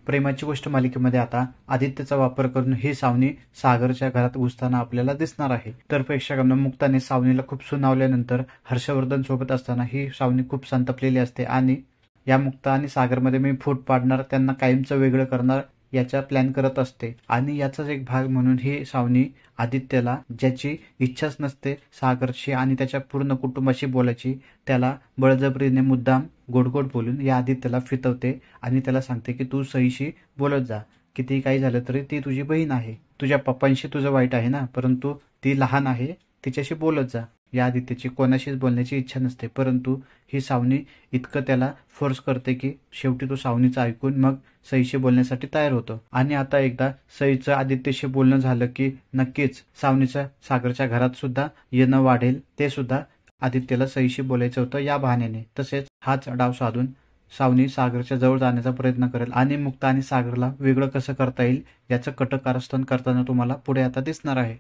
प्रेमाची गोष्ट मालिकेमध्ये आता आदित्यचा वापर करून ही सावनी सागरच्या घरात घुसताना आपल्याला दिसणार आहे. तर प्रेक्षकांना मुक्ताने सावनीला खूप सुनावल्यानंतर हर्षवर्धन सोबत असताना ही सावनी खूप संतपलेली असते आणि या मुक्ता आणि सागरमध्ये मी फूट पाडणार, त्यांना कायमचं वेगळं करणार याचा प्लॅन करत असते. आणि याचाच एक भाग म्हणून ही सावनी आदित्यला, ज्याची इच्छाच नसते सागरशी आणि त्याच्या पूर्ण कुटुंबाशी बोलायची, त्याला बळजबरीने मुद्दाम गोड गोड बोलून या आदित्यला फितवते आणि त्याला सांगते की तू सईशी बोलत जा. कितीही काही झालं तरी ती तुझी बहीण आहे. तुझ्या पप्पांशी तुझं वाईट आहे ना, परंतु ती लहान आहे, तिच्याशी बोलत जा. या आदित्यची कोणाशीच बोलण्याची इच्छा नसते, परंतु ही सावनी इतकं त्याला फोर्स करते की शेवटी तो सावनीचं ऐकून मग सईशी बोलण्यासाठी तयार होतो. आणि आता एकदा सईचं आदित्यशी बोलणं झालं की नक्कीच सावनीचं सागरच्या घरात सुद्धा येणं वाढेल. ते सुद्धा आदित्यला सईशी बोलायचं होतं या बहाण्याने. तसेच हाच डाव साधून सावनी सागरच्या जवळ जाण्याचा प्रयत्न करेल आणि मुक्ता आणि सागरला वेगळं कसं करता येईल याचं कट कारस्थान करताना तुम्हाला पुढे आता दिसणार आहे.